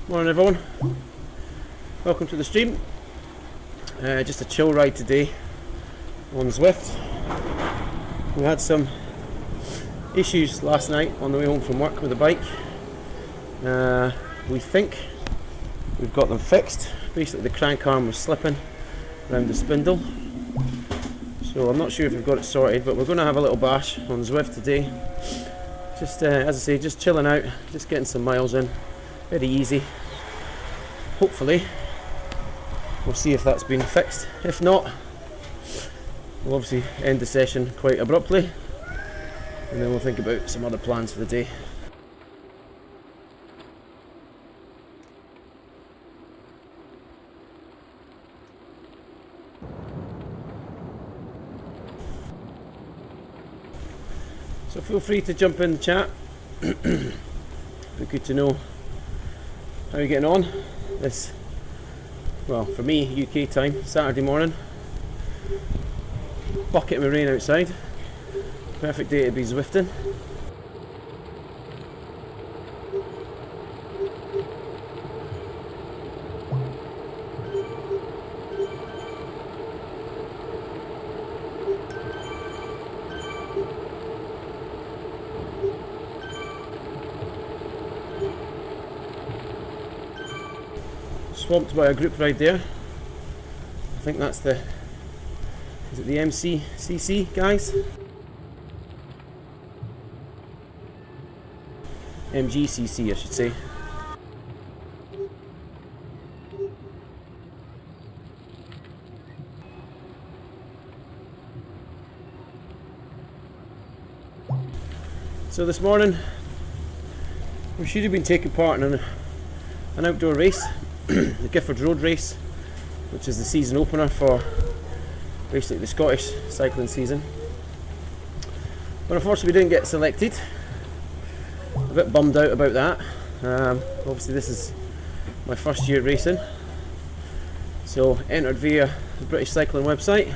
Morning everyone, welcome to the stream. Just a chill ride today on Zwift. We had some issues last night on the way home from work with the bike. We think we've got them fixed. Basically the crank arm was slipping around the spindle, so I'm not sure if we've got it sorted, but we're going to have a little bash on Zwift today. Just as I say, just chilling out, just getting some miles in. Very easy. Hopefully we'll see if that's been fixed. If not, we'll obviously end the session quite abruptly, and then we'll think about some other plans for the day. So feel free to jump in the chat. It'd be good to know how you're getting on this, well, for me, UK time, Saturday morning. Bucket of rain outside. Perfect day to be Zwifting. Swamped by a group ride there. I think that's the, is it the MCCC guys? MGCC I should say. So this morning we should have been taking part in an outdoor race. The Gifford Road race, which is the season opener for basically the Scottish cycling season, but unfortunately we didn't get selected. A bit bummed out about that. Obviously this is my first year racing, so entered via the British Cycling website,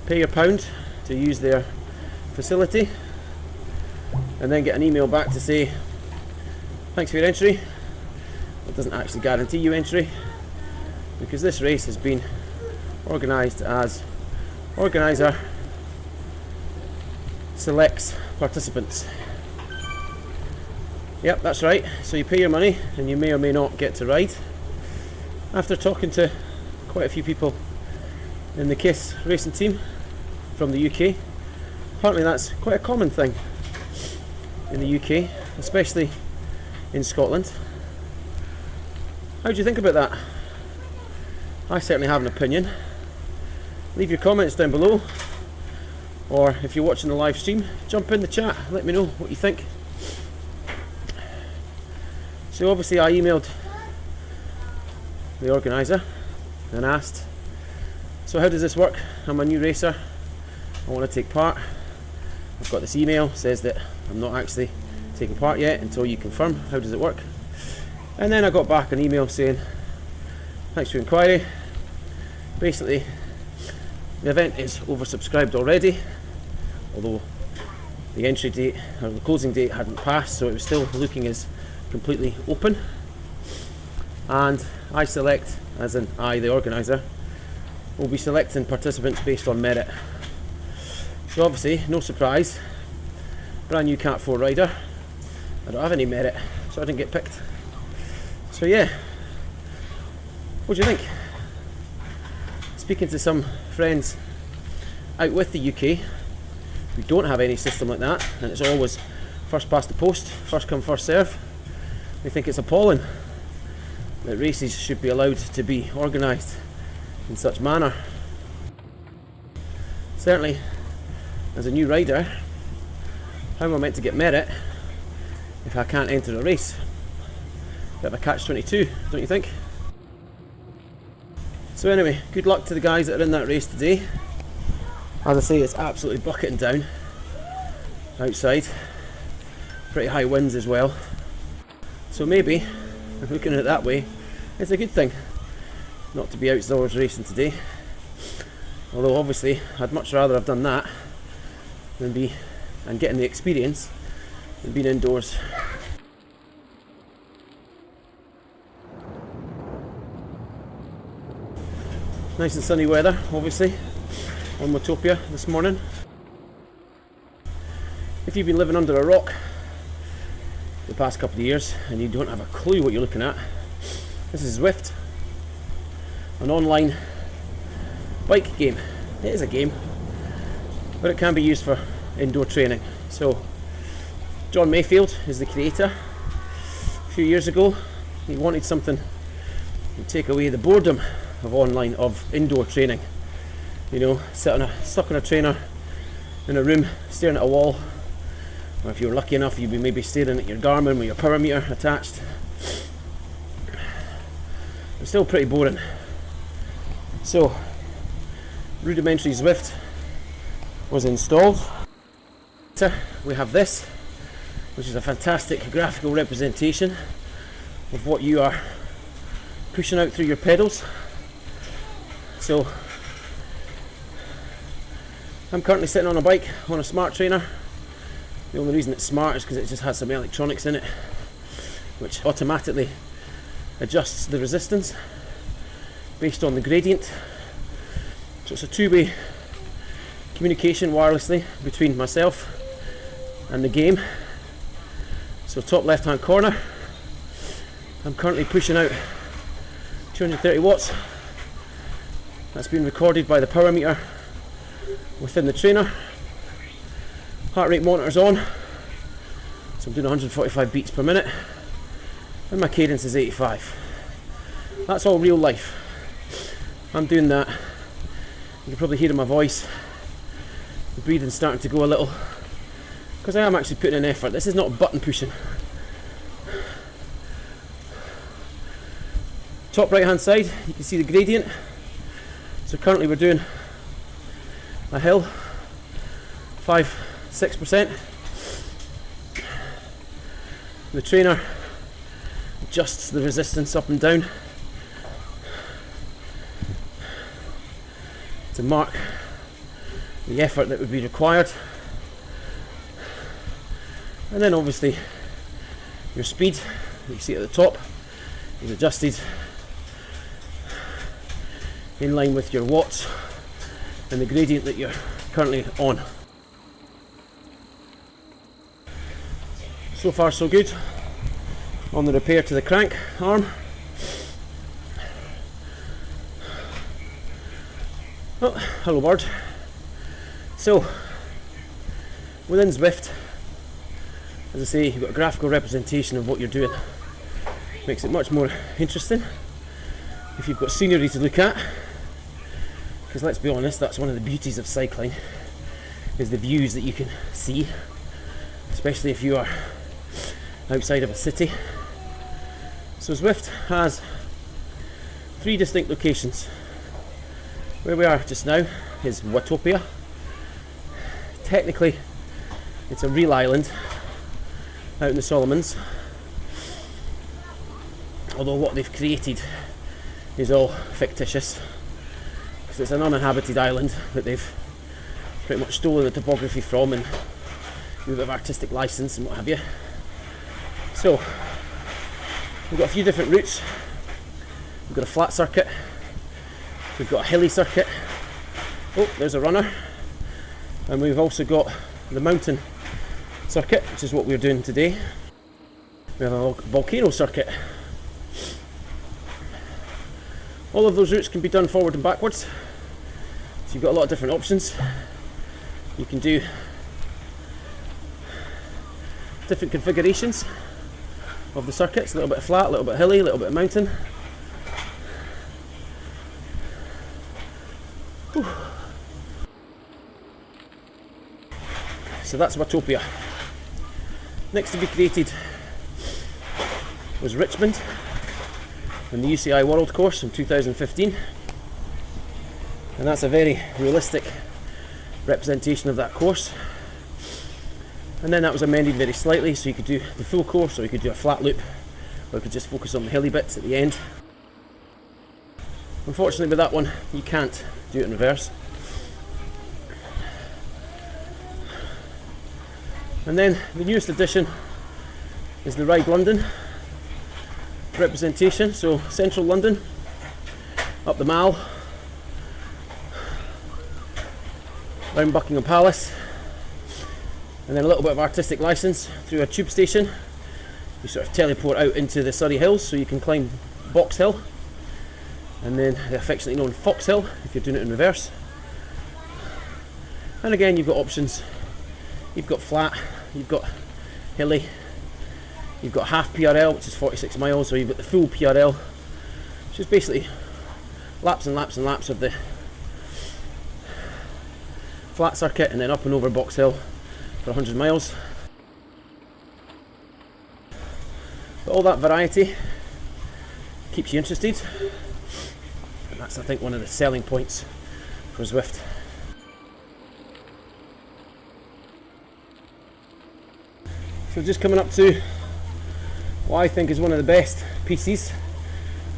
pay your £1 to use their facility, and then get an email back to say thanks for your entry. It doesn't actually guarantee you entry, because this race has been organised as organiser selects participants. Yep, that's right. So you pay your money and you may or may not get to ride. After talking to quite a few people in the KISS racing team from the UK, apparently that's quite a common thing in the UK, especially in Scotland. How do you think about that? I certainly have an opinion. Leave your comments down below, or if you're watching the live stream, jump in the chat, let me know what you think. So obviously I emailed the organiser and asked, so how does this work? I'm a new racer, I want to take part. I've got this email, says that I'm not actually taking part yet until you confirm. How does it work? And then I got back an email saying thanks for your inquiry. Basically the event is oversubscribed already, although the entry date or the closing date hadn't passed, so it was still looking as completely open. And I select, as in I the organiser, will be selecting participants based on merit. So obviously, no surprise, brand new Cat 4 rider, I don't have any merit, so I didn't get picked. So yeah, what do you think? Speaking to some friends out with the UK who don't have any system like that, and it's always first past the post, first come first serve, they think it's appalling that races should be allowed to be organised in such manner. Certainly, as a new rider, how am I meant to get merit if I can't enter a race? Bit of a catch-22, don't you think? So anyway, good luck to the guys that are in that race today. As I say, it's absolutely bucketing down outside. Pretty high winds as well. So maybe, looking at it that way, it's a good thing not to be outdoors racing today. Although obviously, I'd much rather have done that than getting the experience than being indoors. Nice and sunny weather, obviously, on Watopia this morning. If you've been living under a rock the past couple of years and you don't have a clue what you're looking at, this is Zwift, an online bike game. It is a game, but it can be used for indoor training. So John Mayfield is the creator. A few years ago he wanted something to take away the boredom of indoor training. You know, stuck on a trainer in a room staring at a wall, or if you're lucky enough you'd be maybe staring at your Garmin with your power meter attached. It's still pretty boring. So rudimentary Zwift was installed. We have this, which is a fantastic graphical representation of what you are pushing out through your pedals. So I'm currently sitting on a bike on a smart trainer. The only reason it's smart is because it just has some electronics in it which automatically adjusts the resistance based on the gradient. So it's a two-way communication wirelessly between myself and the game. So top left hand corner, I'm currently pushing out 230 watts. That's been recorded by the power meter within the trainer. Heart rate monitor's on, so I'm doing 145 beats per minute, and my cadence is 85. That's all real life. I'm doing that. You can probably hear in my voice the breathing's starting to go a little, because I am actually putting in effort. This is not button pushing. Top right hand side, you can see the gradient. So currently we're doing a hill, 5-6%. The trainer adjusts the resistance up and down to mark the effort that would be required, and then obviously your speed, you see at the top, is adjusted in line with your watts and the gradient that you're currently on. So far so good on the repair to the crank arm. Oh, hello bird. So within Zwift, as I say, you've got a graphical representation of what you're doing. Makes it much more interesting if you've got scenery to look at, because let's be honest, that's one of the beauties of cycling, is the views that you can see, especially if you are outside of a city. So Zwift has 3 distinct locations. Where we are just now is Watopia. Technically it's a real island out in the Solomons, although what they've created is all fictitious, because it's an uninhabited island that they've pretty much stolen the topography from and a bit of artistic license and what have you. So we've got a few different routes. We've got a flat circuit, we've got a hilly circuit, oh there's a runner, and we've also got the mountain circuit, which is what we're doing today. We have a volcano circuit. All of those routes can be done forward and backwards, so you've got a lot of different options. You can do different configurations of the circuits, a little bit flat, a little bit hilly, a little bit mountain. Whew. So that's Watopia. Next to be created was Richmond and the UCI World Course from 2015, and that's a very realistic representation of that course. And then that was amended very slightly, so you could do the full course, or you could do a flat loop, or you could just focus on the hilly bits at the end. Unfortunately with that one you can't do it in reverse. And then the newest addition is the Ride London representation. So central London, up the Mall, around Buckingham Palace, and then a little bit of artistic license through a tube station. You sort of teleport out into the Surrey Hills, so you can climb Box Hill, and then the affectionately known Fox Hill if you're doing it in reverse. And again, you've got options. You've got flat, you've got hilly, you've got half PRL, which is 46 miles, or you've got the full PRL, which is basically laps and laps and laps of the flat circuit, and then up and over Box Hill for 100 miles. But all that variety keeps you interested, and that's, I think, one of the selling points for Zwift. So just coming up to what I think is one of the best pieces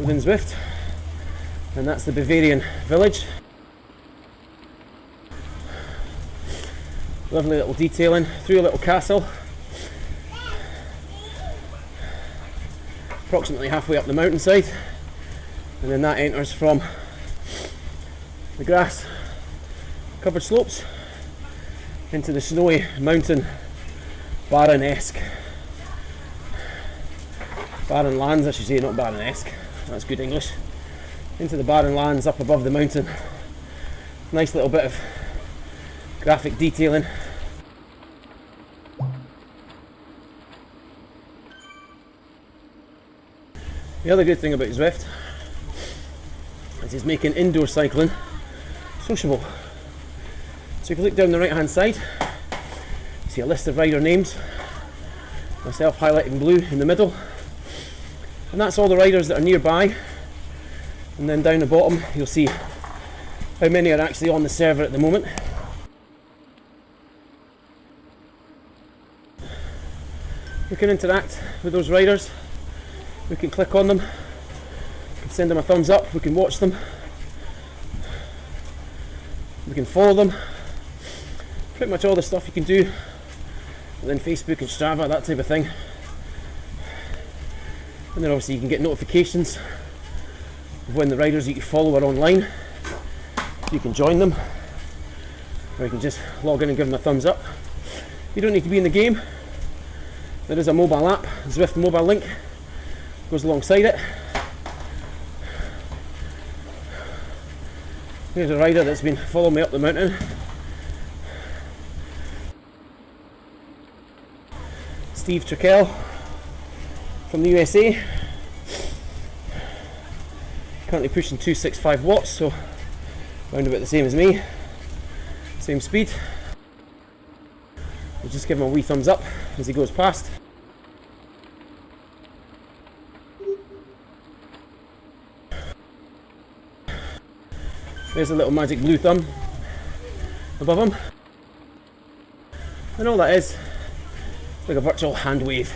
within Zwift, and that's the Bavarian village. Lovely little detailing through a little castle, approximately halfway up the mountainside, and then that enters from the grass covered slopes into the snowy mountain barren-esque, barren lands I should say, not barren-esque, that's good English, into the barren lands up above the mountain. Nice little bit of graphic detailing. The other good thing about Zwift is it's making indoor cycling sociable. So if you look down the right hand side, you see a list of rider names, myself highlighted in blue in the middle, and that's all the riders that are nearby. And then down the bottom you'll see how many are actually on the server at the moment. We can interact with those riders, we can click on them, we can send them a thumbs up, we can watch them, we can follow them, pretty much all the stuff you can do within Facebook and Strava, that type of thing. And then obviously you can get notifications of when the riders that you follow are online. You can join them, or you can just log in and give them a thumbs up. You don't need to be in the game. There is a mobile app, Zwift mobile link, goes alongside it. Here's a rider that's been following me up the mountain. Steve Trickell from the USA. Currently pushing 265 watts, so around about the same as me. Same speed. We'll just give him a wee thumbs up as he goes past. There's a little magic blue thumb above him. And all that is like a virtual hand wave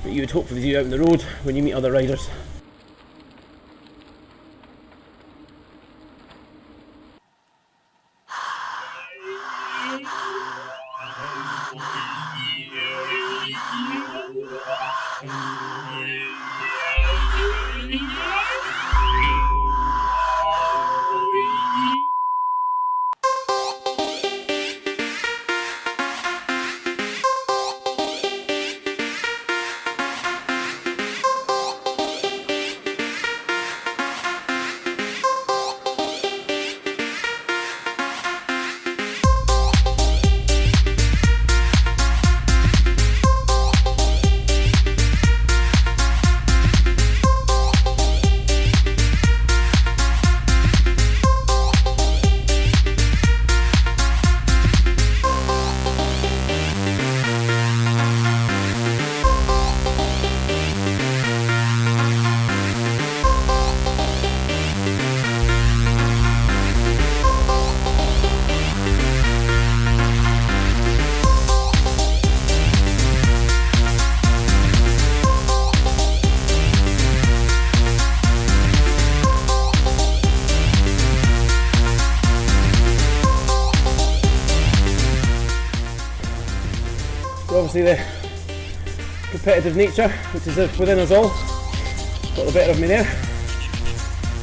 that you would hopefully do out on the road when you meet other riders. Obviously the competitive nature, which is within us all, got the better of me there.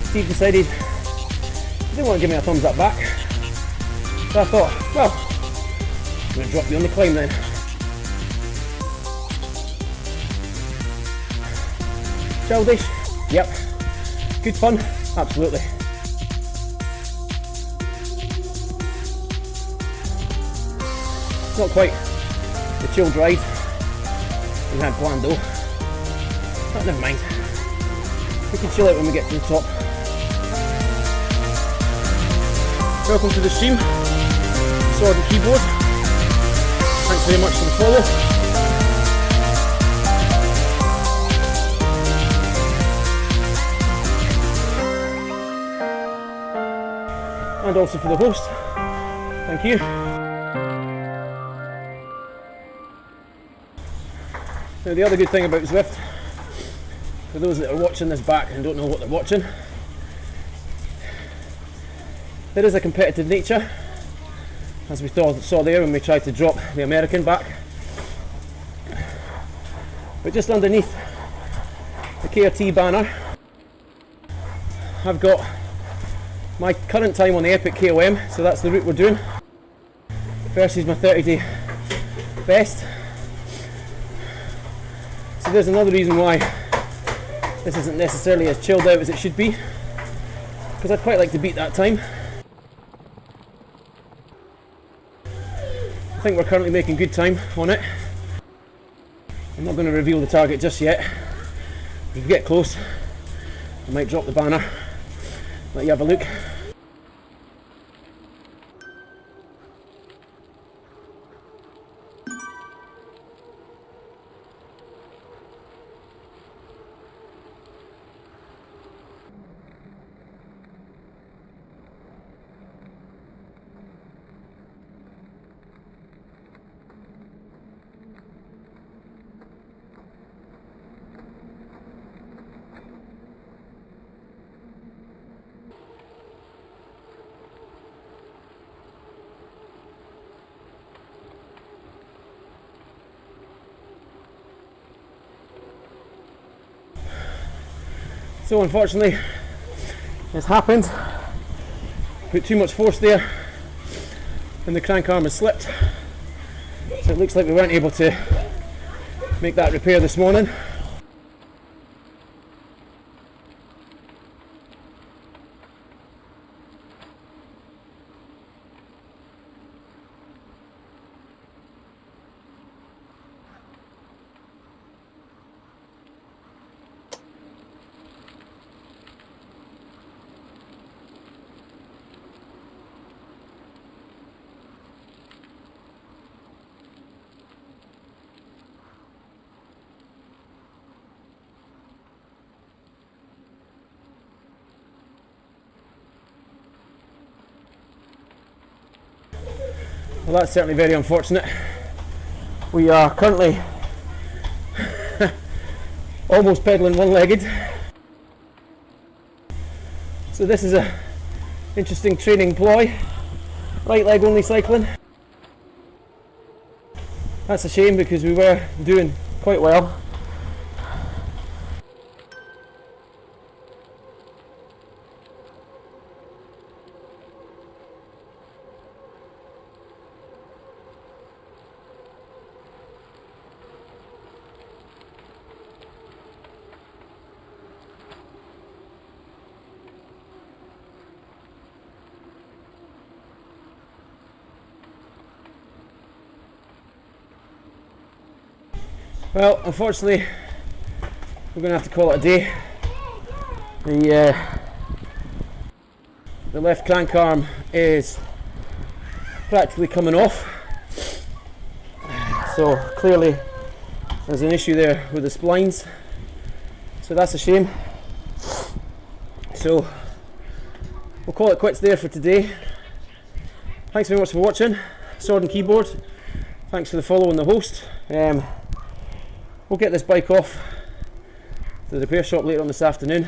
Steve decided he didn't want to give me a thumbs up back, So I thought, well, I'm going to drop you on the climb then. Childish? Yep. Good fun? Absolutely. Not quite the chilled ride we had planned though. But never mind. We can chill out when we get to the top. Welcome to the stream. Sword and keyboard. Thanks very much for the follow. And also for the host. Thank you. Now the other good thing about Zwift, for those that are watching this back and don't know what they're watching, there is a competitive nature, as we saw there when we tried to drop the American back. But just underneath the KRT banner, I've got my current time on the Epic KOM, so that's the route we're doing, versus my 30-day best. So there's another reason why this isn't necessarily as chilled out as it should be, because I'd quite like to beat that time. I think we're currently making good time on it. I'm not going to reveal the target just yet. If we get close, I might drop the banner, let you have a look. So unfortunately, it's happened. Put too much force there and the crank arm has slipped. So it looks like we weren't able to make that repair this morning. Well, that's certainly very unfortunate. We are currently almost pedaling one-legged. So this is a interesting training ploy. Right leg only cycling. That's a shame because we were doing quite well. Well, unfortunately, we're going to have to call it a day. The left crank arm is practically coming off. So clearly there's an issue there with the splines. So that's a shame. So we'll call it quits there for today. Thanks very much for watching. Sword and Keyboard. Thanks for the follow and the host. We'll get this bike off to the repair shop later on this afternoon.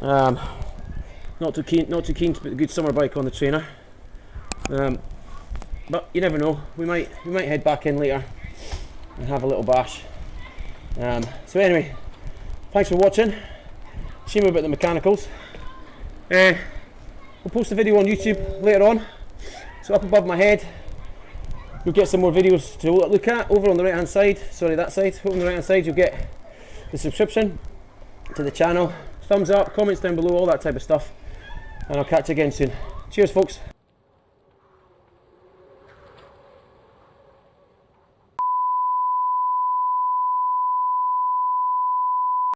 Not too keen to put a good summer bike on the trainer. But you never know. We might head back in later and have a little bash. So anyway, thanks for watching. Shame about the mechanicals. We'll post a video on YouTube later on. So up above my head, you'll get some more videos to look at. Over on the right hand side, sorry, that side, over on the right hand side, you'll get the subscription to the channel, thumbs up, comments down below, all that type of stuff, and I'll catch you again soon. Cheers folks.